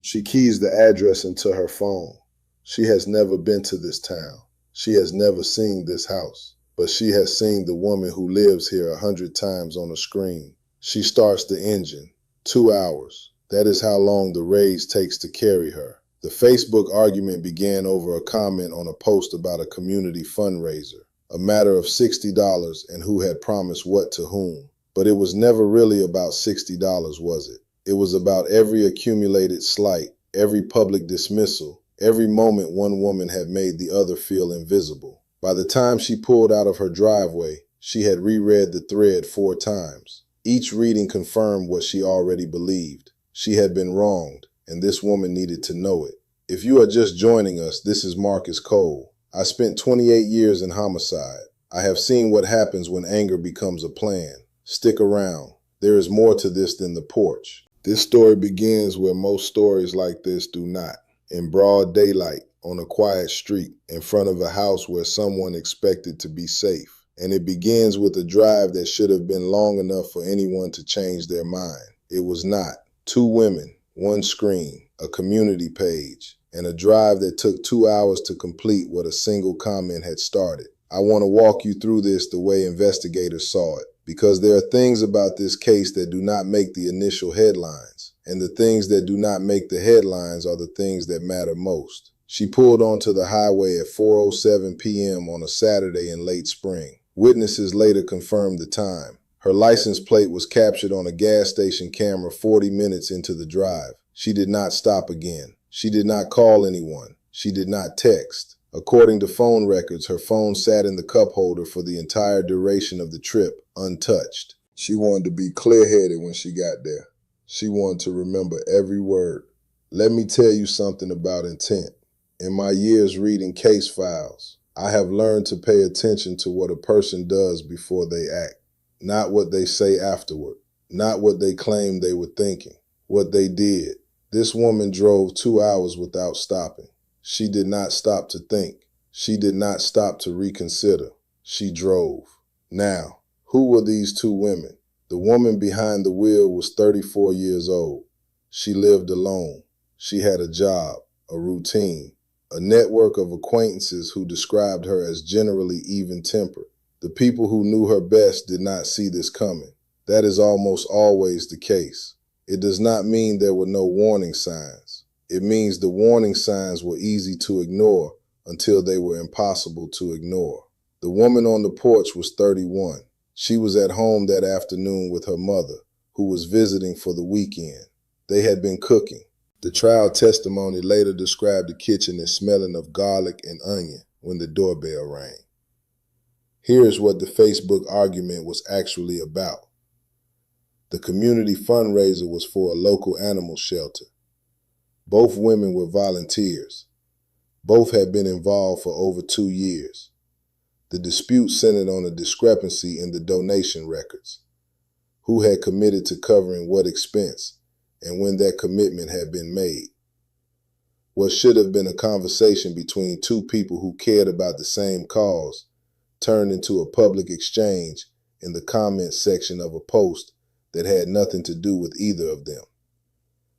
She keys the address into her phone. She has never been to this town. She has never seen this house. But she has seen the woman who lives here 100 times on a screen. She starts the engine. 2 hours. That is how long the rage takes to carry her. The Facebook argument began over a comment on a post about a community fundraiser, a matter of $60 and who had promised what to whom. But it was never really about $60, was it? It was about every accumulated slight, every public dismissal, every moment one woman had made the other feel invisible. By the time she pulled out of her driveway, she had reread the thread 4 times. Each reading confirmed what she already believed. She had been wronged, and this woman needed to know it. If you are just joining us, this is Marcus Cole. I spent 28 years in homicide. I have seen what happens when anger becomes a plan. Stick around. There is more to this than the porch. This story begins where most stories like this do not. In broad daylight, on a quiet street, in front of a house where someone expected to be safe. And it begins with a drive that should have been long enough for anyone to change their mind. It was not. 2 women, 1 screen, a community page, and a drive that took 2 hours to complete what a single comment had started. I want to walk you through this the way investigators saw it, because there are things about this case that do not make the initial headlines, and the things that do not make the headlines are the things that matter most. She pulled onto the highway at 4:07 p.m. on a Saturday in late spring. Witnesses later confirmed the time. Her license plate was captured on a gas station camera 40 minutes into the drive. She did not stop again. She did not call anyone. She did not text. According to phone records, her phone sat in the cup holder for the entire duration of the trip, untouched. She wanted to be clear-headed when she got there. She wanted to remember every word. Let me tell you something about intent. In my years reading case files, I have learned to pay attention to what a person does before they act. Not what they say afterward. Not what they claim they were thinking. What they did. This woman drove 2 hours without stopping. She did not stop to think. She did not stop to reconsider. She drove. Now, who were these 2 women? The woman behind the wheel was 34 years old. She lived alone. She had a job, a routine, a network of acquaintances who described her as generally even-tempered. The people who knew her best did not see this coming. That is almost always the case. It does not mean there were no warning signs. It means the warning signs were easy to ignore until they were impossible to ignore. The woman on the porch was 31. She was at home that afternoon with her mother, who was visiting for the weekend. They had been cooking. The trial testimony later described the kitchen as smelling of garlic and onion when the doorbell rang. Here is what the Facebook argument was actually about. The community fundraiser was for a local animal shelter. Both women were volunteers. Both had been involved for over 2 years. The dispute centered on a discrepancy in the donation records. Who had committed to covering what expense, and when that commitment had been made. What should have been a conversation between 2 people who cared about the same cause turned into a public exchange in the comments section of a post that had nothing to do with either of them.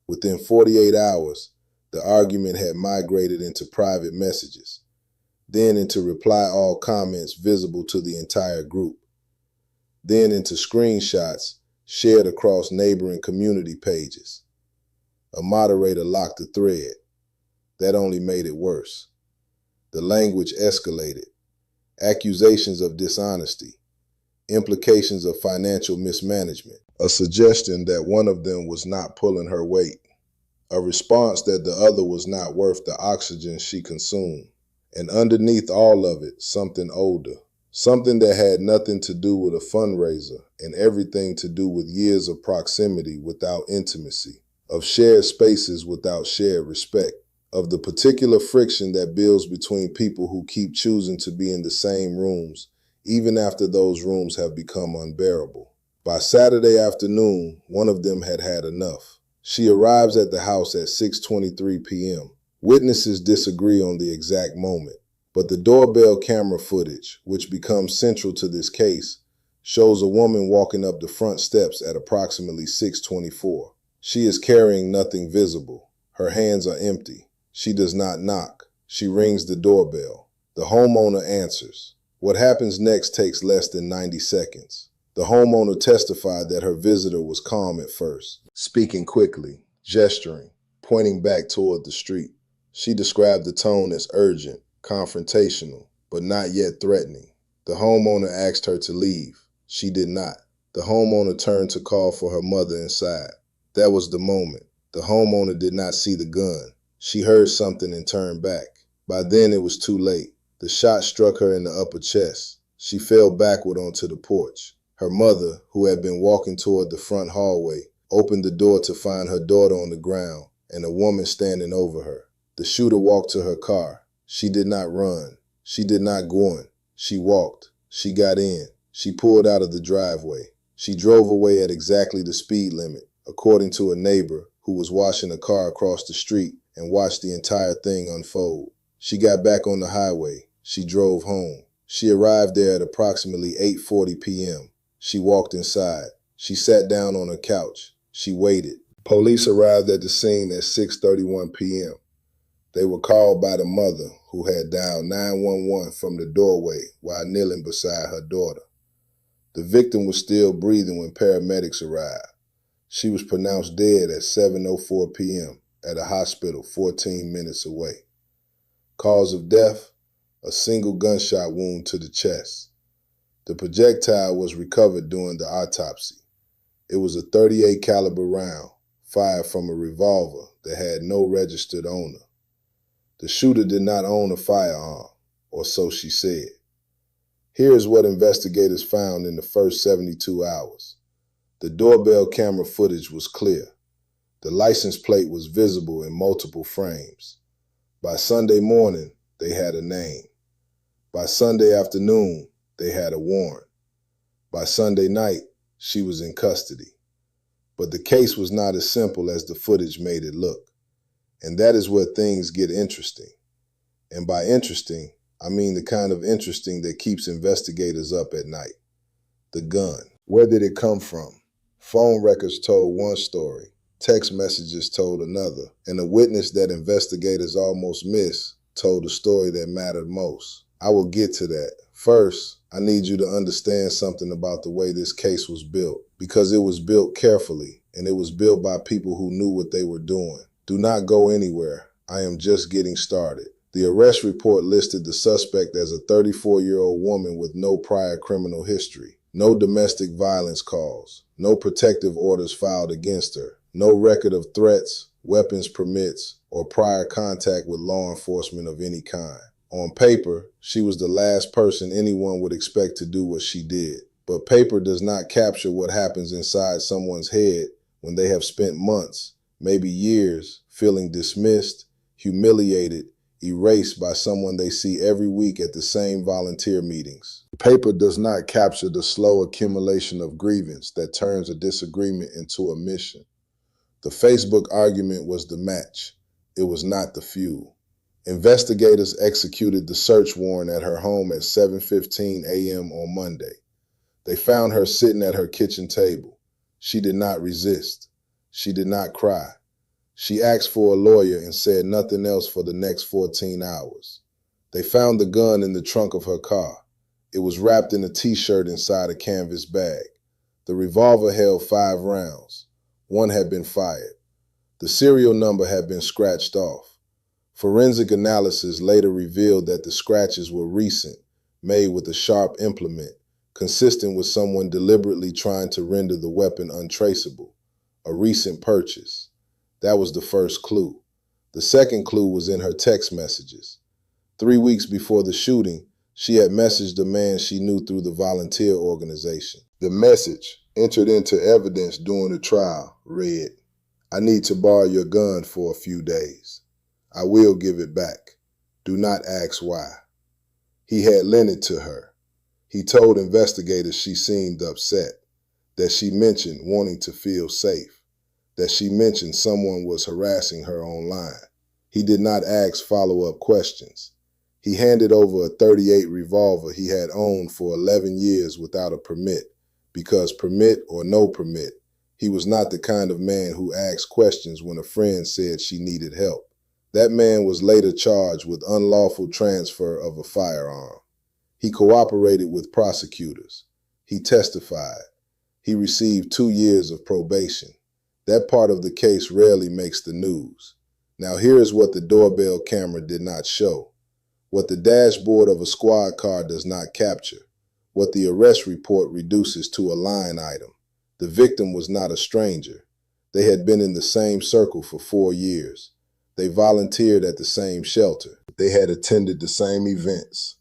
Within 48 hours, the argument had migrated into private messages, then into reply all comments visible to the entire group, then into screenshots shared across neighboring community pages. A moderator locked the thread. That only made it worse. The language escalated. Accusations of dishonesty, implications of financial mismanagement, a suggestion that one of them was not pulling her weight, a response that the other was not worth the oxygen she consumed, and underneath all of it, something older, something that had nothing to do with a fundraiser and everything to do with years of proximity without intimacy, of shared spaces without shared respect, of the particular friction that builds between people who keep choosing to be in the same rooms, even after those rooms have become unbearable. By Saturday afternoon, one of them had had enough. She arrives at the house at 6:23 p.m. Witnesses disagree on the exact moment, but the doorbell camera footage, which becomes central to this case, shows a woman walking up the front steps at approximately 6:24. She is carrying nothing visible. Her hands are empty. She does not knock. She rings the doorbell. The homeowner answers. What happens next takes less than 90 seconds. The homeowner testified that her visitor was calm at first, speaking quickly, gesturing, pointing back toward the street. She described the tone as urgent, confrontational, but not yet threatening. The homeowner asked her to leave. She did not. The homeowner turned to call for her mother inside. That was the moment. The homeowner did not see the gun. She heard something and turned back. By then it was too late. The shot struck her in the upper chest. She fell backward onto the porch. Her mother, who had been walking toward the front hallway, opened the door to find her daughter on the ground and a woman standing over her. The shooter walked to her car. She did not run. She did not go on. She walked. She got in. She pulled out of the driveway. She drove away at exactly the speed limit, according to a neighbor who was washing a car across the street and watched the entire thing unfold. She got back on the highway. She drove home. She arrived there at approximately 8:40 p.m. She walked inside. She sat down on a couch. She waited. Police arrived at the scene at 6:31 p.m. They were called by the mother, who had dialed 911 from the doorway while kneeling beside her daughter. The victim was still breathing when paramedics arrived. She was pronounced dead at 7:04 p.m. at a hospital 14 minutes away. Cause of death: a single gunshot wound to the chest. The projectile was recovered during the autopsy. It was a .38 caliber round, fired from a revolver that had no registered owner. The shooter did not own a firearm, or so she said. Here is what investigators found in the first 72 hours. The doorbell camera footage was clear. The license plate was visible in multiple frames. By Sunday morning, they had a name. By Sunday afternoon, they had a warrant. By Sunday night, she was in custody. But the case was not as simple as the footage made it look. And that is where things get interesting. And by interesting, I mean the kind of interesting that keeps investigators up at night. The gun. Where did it come from? Phone records told one story. Text messages told another. And a witness that investigators almost missed told the story that mattered most. I will get to that. First, I need you to understand something about the way this case was built, because it was built carefully, and it was built by people who knew what they were doing. Do not go anywhere. I am just getting started. The arrest report listed the suspect as a 34-year-old woman with no prior criminal history, no domestic violence calls, no protective orders filed against her, no record of threats, weapons permits, or prior contact with law enforcement of any kind. On paper, she was the last person anyone would expect to do what she did. But paper does not capture what happens inside someone's head when they have spent months, maybe years, feeling dismissed, humiliated, erased by someone they see every week at the same volunteer meetings. Paper does not capture the slow accumulation of grievance that turns a disagreement into a mission. The Facebook argument was the match. It was not the fuel. Investigators executed the search warrant at her home at 7:15 a.m. on Monday. They found her sitting at her kitchen table. She did not resist. She did not cry. She asked for a lawyer and said nothing else for the next 14 hours. They found the gun in the trunk of her car. It was wrapped in a t-shirt inside a canvas bag. The revolver held 5 rounds. One had been fired. The serial number had been scratched off. Forensic analysis later revealed that the scratches were recent, made with a sharp implement, consistent with someone deliberately trying to render the weapon untraceable. A recent purchase. That was the first clue. The second clue was in her text messages. 3 weeks before the shooting, she had messaged a man she knew through the volunteer organization. The message, entered into evidence during the trial, read, "I need to borrow your gun for a few days. I will give it back. Do not ask why." He had lent it to her. He told investigators she seemed upset, that she mentioned wanting to feel safe, that she mentioned someone was harassing her online. He did not ask follow-up questions. He handed over a .38 revolver he had owned for 11 years without a permit, because permit or no permit, He was not the kind of man who asked questions when a friend said she needed help. That man was later charged with unlawful transfer of a firearm. He cooperated with prosecutors. He testified. He received 2 years of probation. That part of the case rarely makes the news. Now here is what the doorbell camera did not show, what the dashboard of a squad car does not capture, what the arrest report reduces to a line item. The victim was not a stranger. They had been in the same circle for 4 years. They volunteered at the same shelter. They had attended the same events.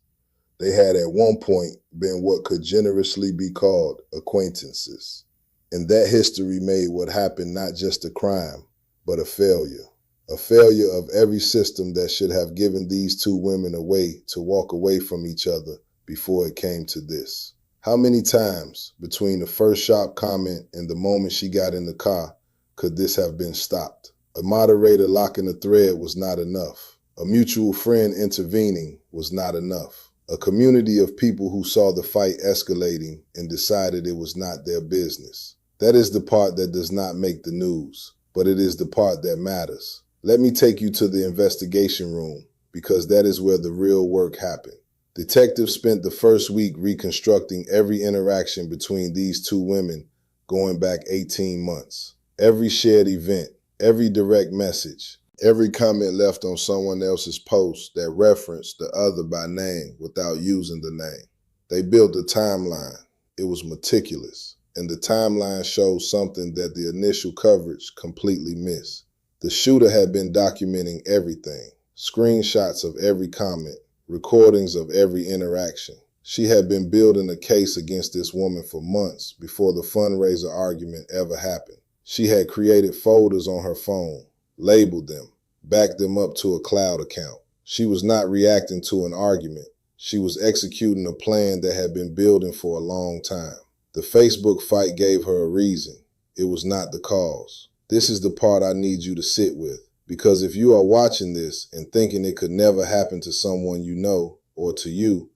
They had at one point been what could generously be called acquaintances. And that history made what happened not just a crime, but a failure. A failure of every system that should have given these two women a way to walk away from each other before it came to this. How many times between the first sharp comment and the moment she got in the car could this have been stopped? A moderator locking the thread was not enough. A mutual friend intervening was not enough. A community of people who saw the fight escalating and decided it was not their business. That is the part that does not make the news, but it is the part that matters. Let me take you to the investigation room, because that is where the real work happened. Detectives spent the first week reconstructing every interaction between these two women going back 18 months. Every shared event, every direct message, every comment left on someone else's post that referenced the other by name without using the name. They built a timeline. It was meticulous, and the timeline showed something that the initial coverage completely missed. The shooter had been documenting everything, screenshots of every comment, recordings of every interaction. She had been building a case against this woman for months before the fundraiser argument ever happened. She had created folders on her phone, labeled them, backed them up to a cloud account. She was not reacting to an argument. She was executing a plan that had been building for a long time. The Facebook fight gave her a reason. It was not the cause. This is the part I need you to sit with, because if you are watching this and thinking it could never happen to someone you know or to you,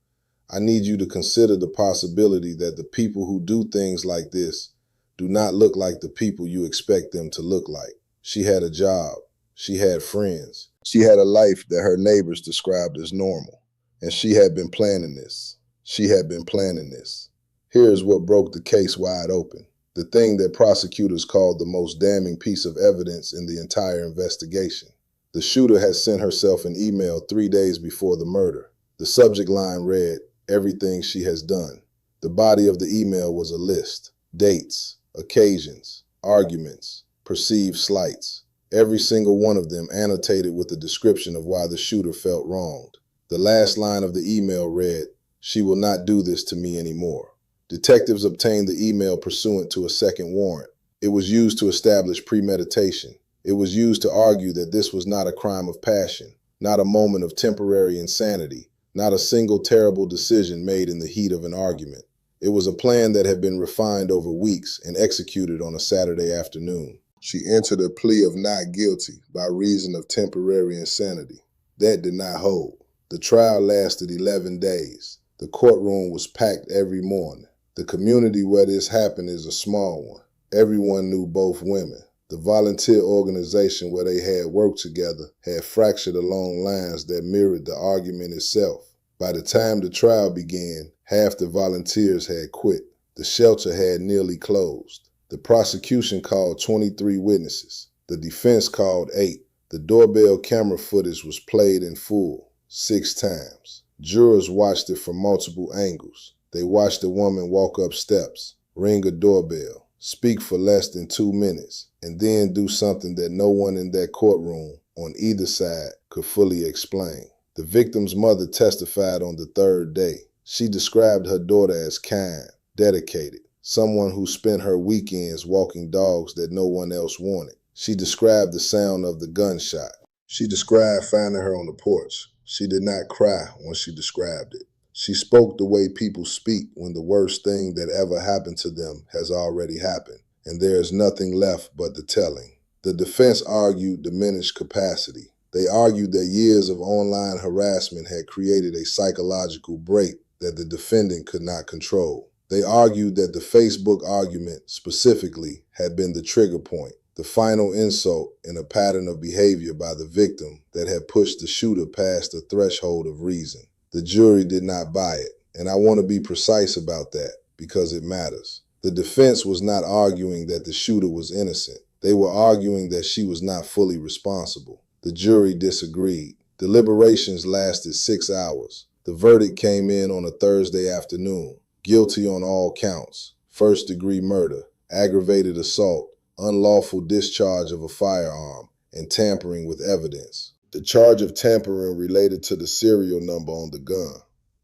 I need you to consider the possibility that the people who do things like this do not look like the people you expect them to look like. She had a job. She had friends. She had a life that her neighbors described as normal. And she had been planning this. She had been planning this. Here is what broke the case wide open. The thing that prosecutors called the most damning piece of evidence in the entire investigation. The shooter had sent herself an email 3 days before the murder. The subject line read, "Everything she has done." The body of the email was a list. Dates, occasions, arguments, perceived slights. Every single one of them annotated with a description of why the shooter felt wronged. The last line of the email read, "She will not do this to me anymore." Detectives obtained the email pursuant to a second warrant. It was used to establish premeditation. It was used to argue that this was not a crime of passion, not a moment of temporary insanity, not a single terrible decision made in the heat of an argument. It was a plan that had been refined over weeks and executed on a Saturday afternoon. She entered a plea of not guilty by reason of temporary insanity. That did not hold. The trial lasted 11 days. The courtroom was packed every morning. The community where this happened is a small one. Everyone knew both women. The volunteer organization where they had worked together had fractured along lines that mirrored the argument itself. By the time the trial began, half the volunteers had quit. The shelter had nearly closed. The prosecution called 23 witnesses. The defense called 8. The doorbell camera footage was played in full, 6 times. Jurors watched it from multiple angles. They watched a woman walk up steps, ring a doorbell, speak for less than 2 minutes, and then do something that no one in that courtroom on either side could fully explain. The victim's mother testified on the 3rd day. She described her daughter as kind, dedicated, someone who spent her weekends walking dogs that no one else wanted. She described the sound of the gunshot. She described finding her on the porch. She did not cry when she described it. She spoke the way people speak when the worst thing that ever happened to them has already happened, and there is nothing left but the telling. The defense argued diminished capacity. They argued that years of online harassment had created a psychological break that the defendant could not control. They argued that the Facebook argument specifically had been the trigger point, the final insult in a pattern of behavior by the victim that had pushed the shooter past the threshold of reason. The jury did not buy it, and I want to be precise about that because it matters. The defense was not arguing that the shooter was innocent. They were arguing that she was not fully responsible. The jury disagreed. Deliberations lasted 6 hours. The verdict came in on a Thursday afternoon. Guilty on all counts: first-degree murder, aggravated assault, unlawful discharge of a firearm, and tampering with evidence. The charge of tampering related to the serial number on the gun.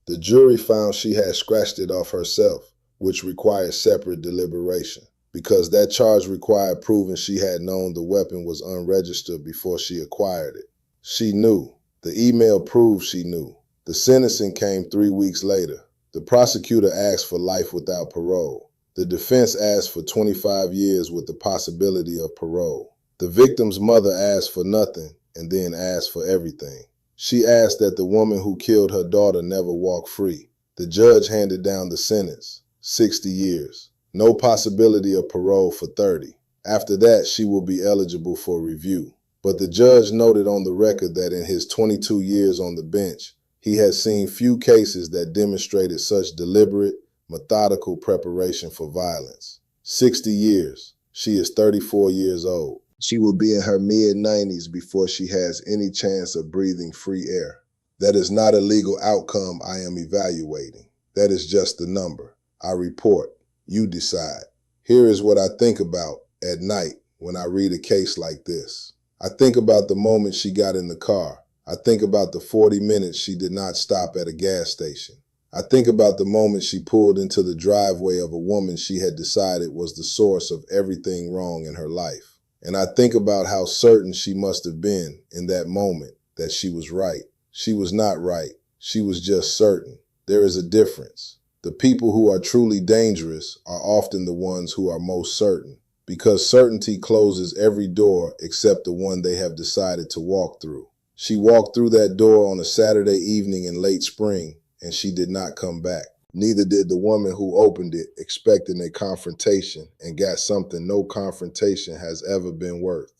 The jury found she had scratched it off herself, which required separate deliberation, because that charge required proving she had known the weapon was unregistered before she acquired it. She knew. The email proved she knew. The sentencing came 3 weeks later. The prosecutor asked for life without parole. The defense asked for 25 years with the possibility of parole. The victim's mother asked for nothing and then asked for everything. She asked that the woman who killed her daughter never walk free. The judge handed down the sentence: 60 years. No possibility of parole for 30. After that, she will be eligible for review. But the judge noted on the record that in his 22 years on the bench, he has seen few cases that demonstrated such deliberate, methodical preparation for violence. 60 years. She is 34 years old. She will be in her mid-90s before she has any chance of breathing free air. That is not a legal outcome I am evaluating. That is just the number. I report. You decide. Here is what I think about at night when I read a case like this. I think about the moment she got in the car. I think about the 40 minutes she did not stop at a gas station. I think about the moment she pulled into the driveway of a woman she had decided was the source of everything wrong in her life. And I think about how certain she must have been in that moment that she was right. She was not right. She was just certain. There is a difference. The people who are truly dangerous are often the ones who are most certain, because certainty closes every door except the one they have decided to walk through. She walked through that door on a Saturday evening in late spring, and she did not come back. Neither did the woman who opened it, expecting a confrontation, and got something no confrontation has ever been worth.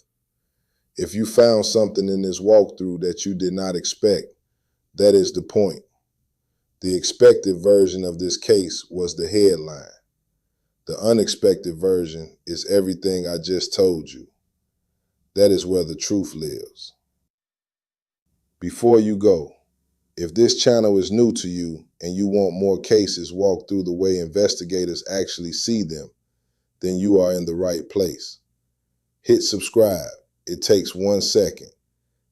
If you found something in this walkthrough that you did not expect, that is the point. The expected version of this case was the headline. The unexpected version is everything I just told you. That is where the truth lives. Before you go, if this channel is new to you and you want more cases walked through the way investigators actually see them, then you are in the right place. Hit subscribe. It takes 1 second.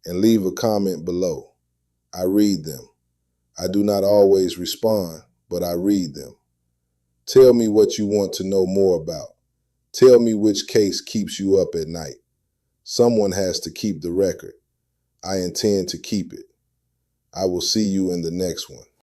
And leave a comment below. I read them. I do not always respond, but I read them. Tell me what you want to know more about. Tell me which case keeps you up at night. Someone has to keep the record. I intend to keep it. I will see you in the next one.